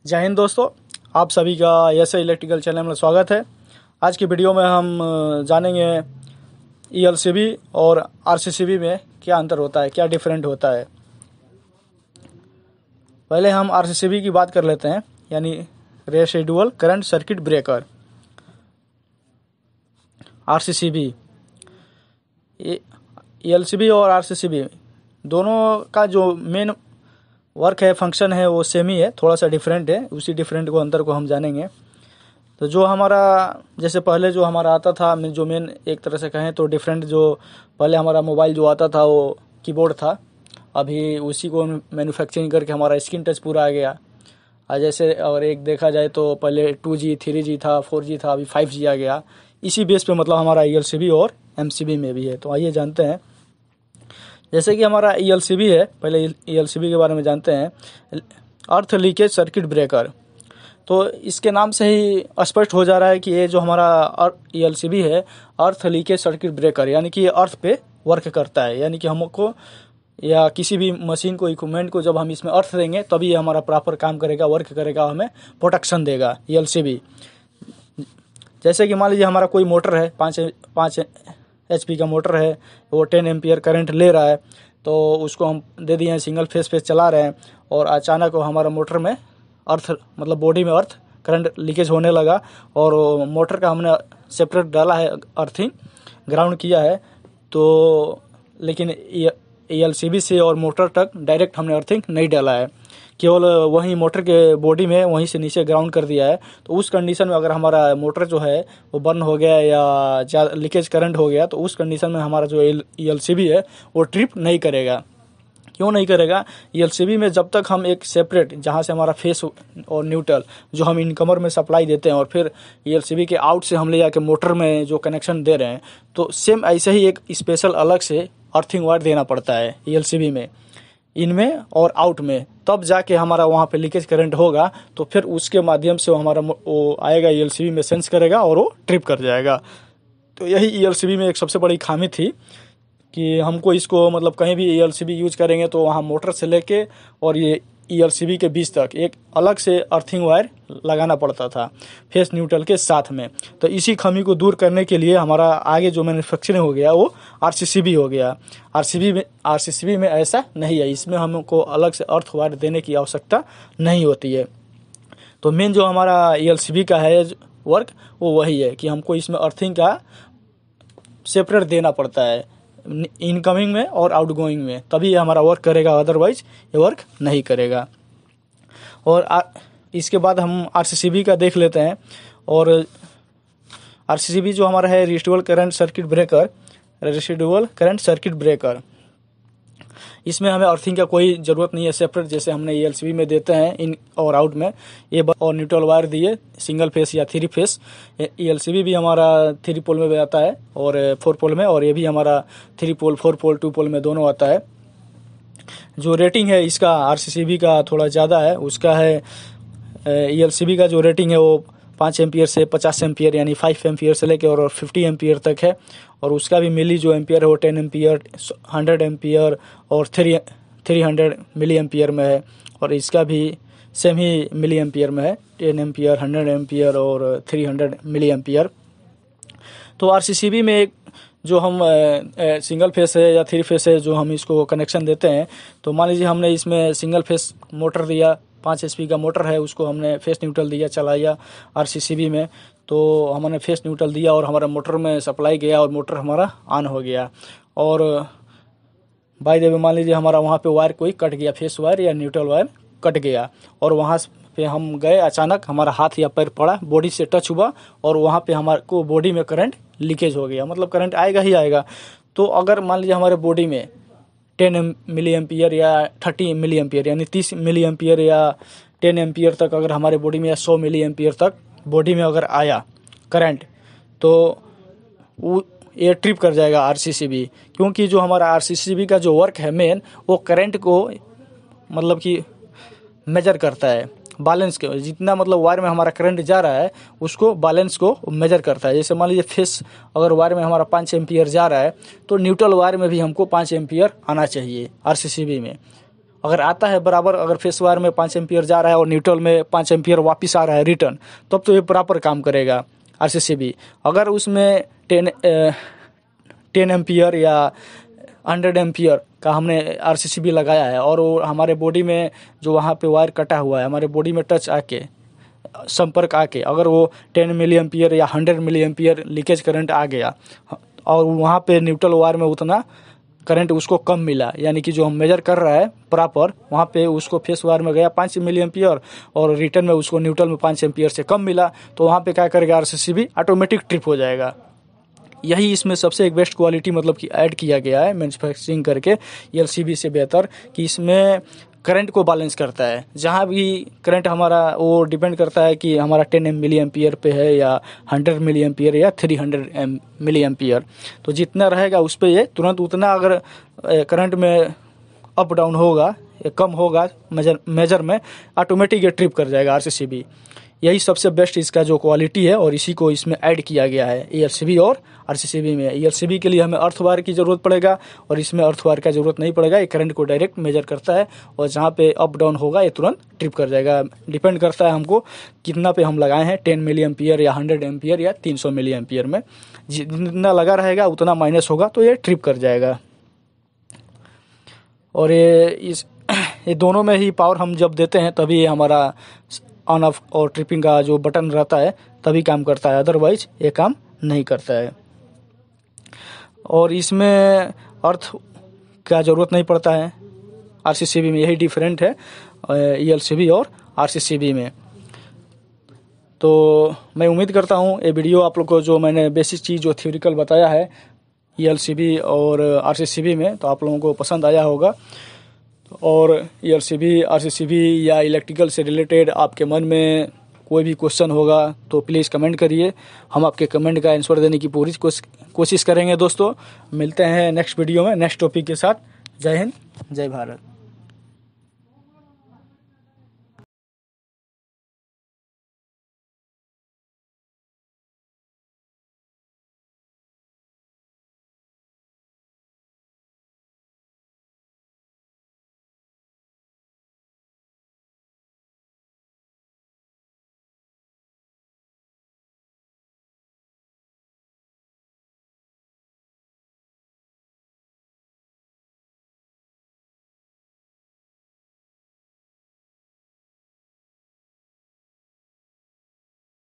जय हिंद दोस्तों, आप सभी का एस इलेक्ट्रिकल चैनल में स्वागत है। आज की वीडियो में हम जानेंगे ईएलसीबी और आरसीसीबी में क्या अंतर होता है, क्या डिफरेंट होता है। पहले हम आरसीसीबी की बात कर लेते हैं, यानी residual current circuit breaker. RCCB, ELCB और आरसीसीबी दोनों का जो मेन वर्क है, फंक्शन है, वो सेम ही है, थोड़ा सा डिफरेंट है। उसी डिफरेंट को अंतर को हम जानेंगे। तो जो हमारा जैसे पहले जो हमारा आता था, जो मेन एक तरह से कहें तो डिफरेंट, जो पहले हमारा मोबाइल जो आता था वो कीबोर्ड था। अभी उसी को मैन्युफैक्चरिंग करके हमारा स्क्रीन टच पूरा आ गया। जैसे और एक देखा जाए तो पहले 2G 3G था, 4G था, अभी 5G आ गया। इसी बेस पे मतलब हमारा ईएलसीबी और एमसीबी में भी है। तो आइए जानते हैं। जैसे कि हमारा ईएलसीबी है, पहले ईएलसीबी के बारे में जानते हैं। अर्थ लीकेज सर्किट ब्रेकर। तो इसके नाम से ही स्पष्ट हो जा रहा है कि ये जो हमारा ईएलसीबी है, अर्थ लीकेज सर्किट ब्रेकर, यानी कि ये अर्थ पे वर्क करता है। यानी कि हमको या किसी भी मशीन को, इक्विपमेंट को जब हम इसमें अर्थ देंगे तभी ये हमारा प्रॉपर काम करेगा, वर्क करेगा, हमें प्रोटेक्शन देगा ईएलसीबी। जैसे कि मान लीजिए हमारा कोई मोटर है, 5 HP का मोटर है, वो 10 एम्पियर करंट ले रहा है। तो उसको हम दे दिए हैं, सिंगल फेस पे चला रहे हैं, और अचानक हमारा मोटर में अर्थ मतलब बॉडी में अर्थ करंट लीकेज होने लगा, और मोटर का हमने सेपरेट डाला है, अर्थिंग ग्राउंड किया है। तो लेकिन ईएलसीबी से और मोटर तक डायरेक्ट हमने अर्थिंग नहीं डाला है, केवल वहीं मोटर के बॉडी में वहीं से नीचे ग्राउंड कर दिया है। तो उस कंडीशन में अगर हमारा मोटर जो है वो बर्न हो गया या ज़्यादा लीकेज करंट हो गया, तो उस कंडीशन में हमारा जो ईएलसीबी है वो ट्रिप नहीं करेगा। क्यों नहीं करेगा? ईएलसीबी में जब तक हम एक सेपरेट, जहाँ से हमारा फेस और न्यूट्रल जो हम इनकमर में सप्लाई देते हैं, और फिर ईएलसीबी के आउट से हम ले जाके मोटर में जो कनेक्शन दे रहे हैं, तो सेम ऐसे ही एक स्पेशल अलग से अर्थिंग वायर देना पड़ता है ईएलसीबी में, इनमें और आउट में। तब जाके हमारा वहाँ पे लीकेज करंट होगा, तो फिर उसके माध्यम से हमारा वो आएगा, ईएलसीबी में सेंस करेगा और वो ट्रिप कर जाएगा। तो यही ईएलसीबी में एक सबसे बड़ी खामी थी कि हमको इसको मतलब कहीं भी ईएलसीबी यूज करेंगे तो वहाँ मोटर से लेके और ये ईएलसीबी के बीच तक एक अलग से अर्थिंग वायर लगाना पड़ता था, फेस न्यूट्रल के साथ में। तो इसी खामी को दूर करने के लिए हमारा आगे जो मैन्युफैक्चरिंग हो गया वो आरसीसीबी हो गया। आरसीसीबी में ऐसा नहीं है, इसमें हमको अलग से अर्थ वायर देने की आवश्यकता नहीं होती है। तो मेन जो हमारा ईएलसीबी का है वर्क, वो वही है कि हमको इसमें अर्थिंग का सेपरेट देना पड़ता है, इनकमिंग में और आउटगोइंग में, तभी ये हमारा वर्क करेगा, अदरवाइज ये वर्क नहीं करेगा। और इसके बाद हम आरसीसीबी का देख लेते हैं। और आरसीसीबी जो हमारा है रेसिडुअल करंट सर्किट ब्रेकर, इसमें हमें अर्थिंग का कोई ज़रूरत नहीं है सेपरेट, जैसे हमने ईएलसीबी में देते हैं इन और आउट में। ये और न्यूट्रल वायर दिए, सिंगल फेस या 3 फेस। ईएलसीबी भी हमारा 3 पोल में भी आता है और 4 पोल में, और ये भी हमारा 3 पोल, 4 पोल, 2 पोल में दोनों आता है। जो रेटिंग है इसका आरसीसीबी का थोड़ा ज़्यादा है। उसका है ईएलसीबी का जो रेटिंग है वो 5 एम्पियर से 50 एम्पियर, यानी 5 एम्पियर से लेकर और 50 एम्पियर तक है। और उसका भी मिली जो एम्पियर है वो 10 एम्पियर, 100 एम्पियर और 300 मिली एम्पियर में है। और इसका भी सेम ही मिली एम्पियर में है, 10 एम्पियर, 100 एम्पियर और 300 मिली एम्पियर। तो आरसीसीबी में एक जो हम सिंगल फेस है या 3 फेस है, जो हम इसको कनेक्शन देते हैं, तो मान लीजिए हमने इसमें सिंगल फेस मोटर दिया, 5 HP का मोटर है, उसको हमने फेस न्यूट्रल दिया, चलाया आरसीसीबी में। तो हमने फेस न्यूट्रल दिया और हमारा मोटर में सप्लाई गया और मोटर हमारा ऑन हो गया। और बाय द वे मान लीजिए हमारा वहाँ पे वायर कोई कट गया, फेस वायर या न्यूट्रल वायर कट गया, और वहाँ पे हम गए, अचानक हमारा हाथ या पैर पड़ा, बॉडी से टच हुआ, और वहाँ पे हमारे को बॉडी में करंट लीकेज हो गया, मतलब करंट आएगा ही आएगा। तो अगर मान लीजिए हमारे बॉडी में 10 मिली एम्पियर या 30 मिली एम्पियर, यानी 30 मिली एम्पियर या 10 एम्पियर तक अगर हमारे बॉडी में, या 100 मिली एम्पियर तक बॉडी में अगर आया करंट, तो वो ये ट्रिप कर जाएगा आरसीसीबी। क्योंकि जो हमारा आरसीसीबी का जो वर्क है मेन, वो करंट को मतलब कि मेजर करता है, बैलेंस के, जितना मतलब वायर में हमारा करंट जा रहा है उसको बैलेंस को मेजर करता है। जैसे मान लीजिए फेस अगर वायर में हमारा 5 एम्पियर जा रहा है, तो न्यूट्रल वायर में भी हमको 5 एम्पियर आना चाहिए आरसीसीबी में। अगर आता है बराबर, अगर फेस वायर में 5 एम्पियर जा रहा है और न्यूट्रल में 5 एम्पियर वापस आ रहा है रिटर्न, तब तो ये प्रॉपर काम करेगा RCCB। अगर उसमें 10 एम्पियर या 100 एम्पियर का हमने RCCB लगाया है और वो हमारे बॉडी में जो वहाँ पे वायर कटा हुआ है हमारे बॉडी में टच आके, संपर्क आके, अगर वो 10 मिली एम्पियर या 100 मिली एम्पियर लीकेज करंट आ गया और वहाँ पे न्यूट्रल वायर में उतना करंट उसको कम मिला, यानी कि जो हम मेजर कर रहा है प्रॉपर, वहाँ पे उसको फेस वायर में गया 5 मिली एम्पियर और रिटर्न में उसको न्यूट्रल में 5 एम्पियर से कम मिला, तो वहाँ पे क्या करेगा RCCB ऑटोमेटिक ट्रिप हो जाएगा। यही इसमें सबसे एक बेस्ट क्वालिटी मतलब कि ऐड किया गया है मैन्युफैक्चरिंग करके ELCB से बेहतर, कि इसमें करंट को बैलेंस करता है। जहाँ भी करंट हमारा वो डिपेंड करता है कि हमारा 10 मिली एम्पियर पे है या 100 मिली एम्पियर या 300 मिली एम्पियर, तो जितना रहेगा उस पर ये तुरंत उतना, अगर करंट में अप डाउन होगा या कम होगा मेजर में, ऑटोमेटिक ये ट्रिप कर जाएगा RCCB। यही सबसे बेस्ट इसका जो क्वालिटी है और इसी को इसमें ऐड किया गया है ELCB और RCCB में। ELCB के लिए हमें अर्थ वायर की ज़रूरत पड़ेगा और इसमें अर्थ वायर का ज़रूरत नहीं पड़ेगा। ये करंट को डायरेक्ट मेजर करता है और जहाँ पे अप डाउन होगा ये तुरंत ट्रिप कर जाएगा। डिपेंड करता है हमको कितना पे हम लगाए हैं, 10 मिली एम्पियर या 100 एम्पियर या 300 मिली एम्पियर में, जितना लगा रहेगा उतना माइनस होगा तो ये ट्रिप कर जाएगा। और ये दोनों में ही पावर हम जब देते हैं तभी हमारा ऑन ऑफ और ट्रिपिंग का जो बटन रहता है तभी काम करता है, अदरवाइज ये काम नहीं करता है। और इसमें अर्थ का ज़रूरत नहीं पड़ता है RCCB में, यही डिफरेंट है ELCB और RCCB में। तो मैं उम्मीद करता हूँ ये वीडियो आप लोग को जो मैंने बेसिक चीज़ जो थ्योरिकल बताया है ELCB और RCCB में, तो आप लोगों को पसंद आया होगा। और ELCB RCCB या इलेक्ट्रिकल से रिलेटेड आपके मन में कोई भी क्वेश्चन होगा तो प्लीज़ कमेंट करिए, हम आपके कमेंट का आंसर देने की पूरी कोशिश करेंगे। दोस्तों मिलते हैं नेक्स्ट वीडियो में नेक्स्ट टॉपिक के साथ। जय हिंद, जय भारत।